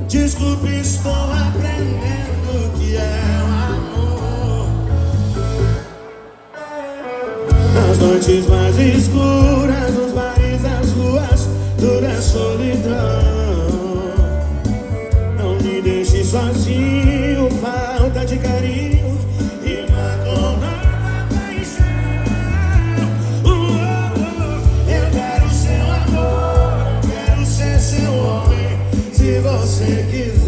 Desculpe, estou aprendendo o que é o amor. Nas noites mais escuras, nos bares, nas ruas, tudo é solidão. Não me deixe sozinho, falta de carinho rima com nova paixão. Eu quero seu amor, eu quero ser seu homem, se você quiser.